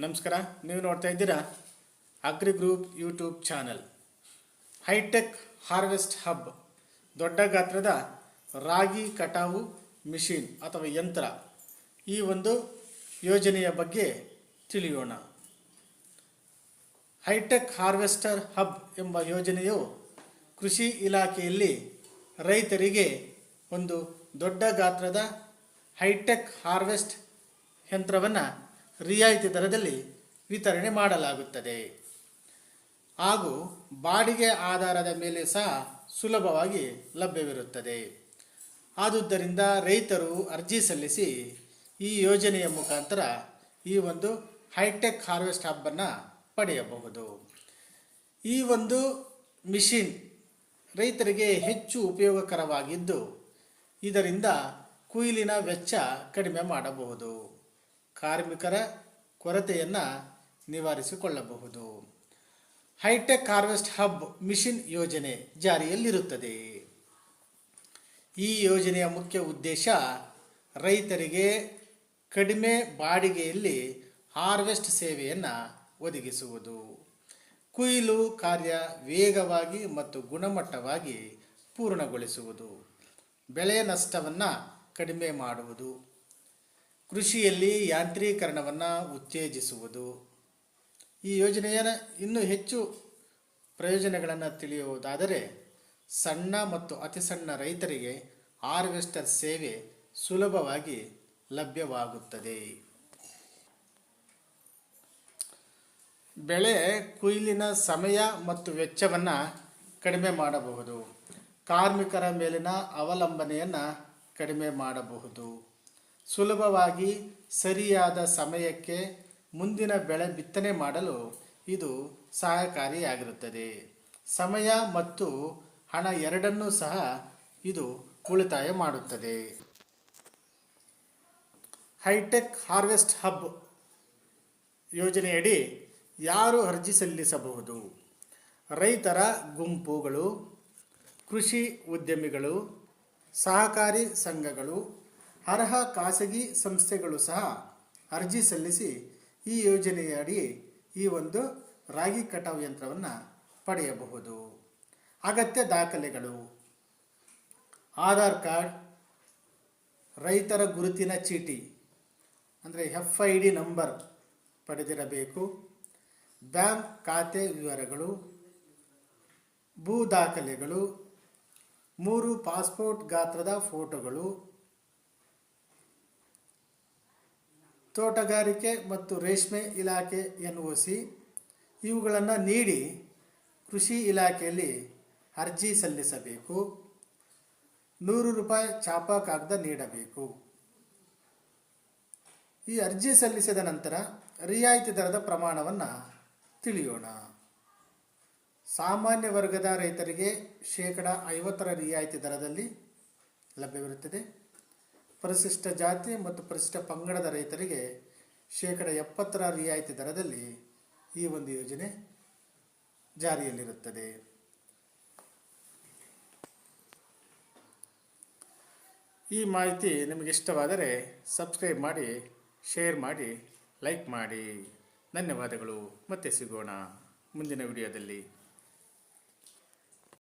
ನಮಸ್ಕಾರ. ನೀವು ನೋಡ್ತಾ ಇದ್ದೀರಾ agri group YouTube channel. High tech harvest hub, ದೊಡ್ಡ ಗಾತ್ರದ ರಾಗಿ ಕಟಾವು ಮಿಷಿನ್ ಅಥವಾ ಯಂತ್ರ, ಈ ಒಂದು ಯೋಜನೆಯ ಬಗ್ಗೆ ತಿಳಿಯೋಣ. ಹೈಟೆಕ್ ಹಾರ್ವೆಸ್ಟರ್ ಹಬ್ ಎಂಬ ಯೋಜನೆಯು ಕೃಷಿ ಇಲಾಖೆಯಲ್ಲಿ ರೈತರಿಗೆ ಒಂದು ದೊಡ್ಡ ಗಾತ್ರದ ಹೈಟೆಕ್ ಹಾರ್ವೆಸ್ಟ್ ಯಂತ್ರವನ್ನು ರಿಯಾಯಿತಿ ದರದಲ್ಲಿ ವಿತರಣೆ ಮಾಡಲಾಗುತ್ತದೆ ಹಾಗೂ ಬಾಡಿಗೆ ಆಧಾರದ ಮೇಲೆ ಸಹ ಸುಲಭವಾಗಿ ಲಭ್ಯವಿರುತ್ತದೆ. ಆದುದರಿಂದ ರೈತರು ಅರ್ಜಿ ಸಲ್ಲಿಸಿ ಈ ಯೋಜನೆಯ ಮುಖಾಂತರ ಈ ಒಂದು ಹೈಟೆಕ್ ಹಾರ್ವೆಸ್ಟ್ ಹಬ್ಬನ್ನು ಪಡೆಯಬಹುದು. ಈ ಒಂದು ಮಿಷಿನ್ ರೈತರಿಗೆ ಹೆಚ್ಚು ಉಪಯೋಗಕರವಾಗಿದ್ದು, ಇದರಿಂದ ಕೊಯ್ಲಿನ ವೆಚ್ಚ ಕಡಿಮೆ ಮಾಡಬಹುದು, ಕಾರ್ಮಿಕರ ಕೊರತೆಯನ್ನು ನಿವಾರಿಸಿಕೊಳ್ಳಬಹುದು. ಹೈಟೆಕ್ ಹಾರ್ವೆಸ್ಟ್ ಹಬ್ ಮಿಷಿನ್ ಯೋಜನೆ ಜಾರಿಯಲ್ಲಿರುತ್ತದೆ. ಈ ಯೋಜನೆಯ ಮುಖ್ಯ ಉದ್ದೇಶ ರೈತರಿಗೆ ಕಡಿಮೆ ಬಾಡಿಗೆಯಲ್ಲಿ ಹಾರ್ವೆಸ್ಟ್ ಸೇವೆಯನ್ನು ಒದಗಿಸುವುದು, ಕೊಯ್ಲು ಕಾರ್ಯ ವೇಗವಾಗಿ ಮತ್ತು ಗುಣಮಟ್ಟವಾಗಿ ಪೂರ್ಣಗೊಳಿಸುವುದು, ಬೆಳೆ ನಷ್ಟವನ್ನು ಕಡಿಮೆ ಮಾಡುವುದು, ಕೃಷಿಯಲ್ಲಿ ಯಾಂತ್ರೀಕರಣವನ್ನು ಉತ್ತೇಜಿಸುವುದು. ಈ ಯೋಜನೆಯ ಇನ್ನೂ ಹೆಚ್ಚು ಪ್ರಯೋಜನಗಳನ್ನು ತಿಳಿಯುವುದಾದರೆ, ಸಣ್ಣ ಮತ್ತು ಅತಿ ಸಣ್ಣ ರೈತರಿಗೆ ಹಾರ್ವೆಸ್ಟರ್ ಸೇವೆ ಸುಲಭವಾಗಿ ಲಭ್ಯವಾಗುತ್ತದೆ. ಬೆಳೆ ಕೊಯ್ಲಿನ ಸಮಯ ಮತ್ತು ವೆಚ್ಚವನ್ನು ಕಡಿಮೆ ಮಾಡಬಹುದು, ಕಾರ್ಮಿಕರ ಮೇಲಿನ ಅವಲಂಬನೆಯನ್ನು ಕಡಿಮೆ ಮಾಡಬಹುದು, ಸುಲಭವಾಗಿ ಸರಿಯಾದ ಸಮಯಕ್ಕೆ ಮುಂದಿನ ಬೆಳೆ ಬಿತ್ತನೆ ಮಾಡಲು ಇದು ಸಹಕಾರಿಯಾಗಿರುತ್ತದೆ. ಸಮಯ ಮತ್ತು ಹಣ ಎರಡನ್ನೂ ಸಹ ಇದು ಉಳಿತಾಯ ಮಾಡುತ್ತದೆ. ಹೈಟೆಕ್ ಹಾರ್ವೆಸ್ಟ್ ಹಬ್ ಯೋಜನೆಯಡಿ ಯಾರು ಅರ್ಜಿ ಸಲ್ಲಿಸಬಹುದು? ರೈತರ ಗುಂಪುಗಳು, ಕೃಷಿ ಉದ್ಯಮಿಗಳು, ಸಹಕಾರಿ ಸಂಘಗಳು, ಅರ್ಹ ಖಾಸಗಿ ಸಂಸ್ಥೆಗಳು ಸಹ ಅರ್ಜಿ ಸಲ್ಲಿಸಿ ಈ ಯೋಜನೆಯಡಿ ಈ ಒಂದು ರಾಗಿ ಕಟಾವು ಯಂತ್ರವನ್ನು ಪಡೆಯಬಹುದು. ಅಗತ್ಯ ದಾಖಲೆಗಳು: ಆಧಾರ್ ಕಾರ್ಡ್, ರೈತರ ಗುರುತಿನ ಚೀಟಿ ಅಂದರೆ FID ನಂಬರ್ ಪಡೆದಿರಬೇಕು, ಬ್ಯಾಂಕ್ ಖಾತೆ ವಿವರಗಳು, ಭೂ ದಾಖಲೆಗಳು, 3 ಪಾಸ್ಪೋರ್ಟ್ ಗಾತ್ರದ ಫೋಟೋಗಳು, ತೋಟಗಾರಿಕೆ ಮತ್ತು ರೇಷ್ಮೆ ಇಲಾಖೆ NOC ಇವುಗಳನ್ನು ನೀಡಿ ಕೃಷಿ ಇಲಾಖೆಯಲ್ಲಿ ಅರ್ಜಿ ಸಲ್ಲಿಸಬೇಕು. 100 ರೂಪಾಯಿ ಛಾಪಾ ಕಾಗದ ನೀಡಬೇಕು. ಈ ಅರ್ಜಿ ಸಲ್ಲಿಸಿದ ನಂತರ ರಿಯಾಯಿತಿ ದರದ ಪ್ರಮಾಣವನ್ನು ತಿಳಿಯೋಣ. ಸಾಮಾನ್ಯ ವರ್ಗದ ರೈತರಿಗೆ 50% ರಿಯಾಯಿತಿ ದರದಲ್ಲಿ ಲಭ್ಯವಿರುತ್ತದೆ. ಪರಿಶಿಷ್ಟ ಜಾತಿ ಮತ್ತು ಪರಿಶಿಷ್ಟ ಪಂಗಡದ ರೈತರಿಗೆ 70% ರಿಯಾಯಿತಿ ದರದಲ್ಲಿ ಈ ಒಂದು ಯೋಜನೆ ಜಾರಿಯಲ್ಲಿರುತ್ತದೆ. ಈ ಮಾಹಿತಿ ನಿಮಗೆ ಇಷ್ಟವಾದರೆ ಸಬ್ಸ್ಕ್ರೈಬ್ ಮಾಡಿ, ಶೇರ್ ಮಾಡಿ, ಲೈಕ್ ಮಾಡಿ. ಧನ್ಯವಾದಗಳು. ಮತ್ತೆ ಸಿಗೋಣ ಮುಂದಿನ ವಿಡಿಯೋದಲ್ಲಿ.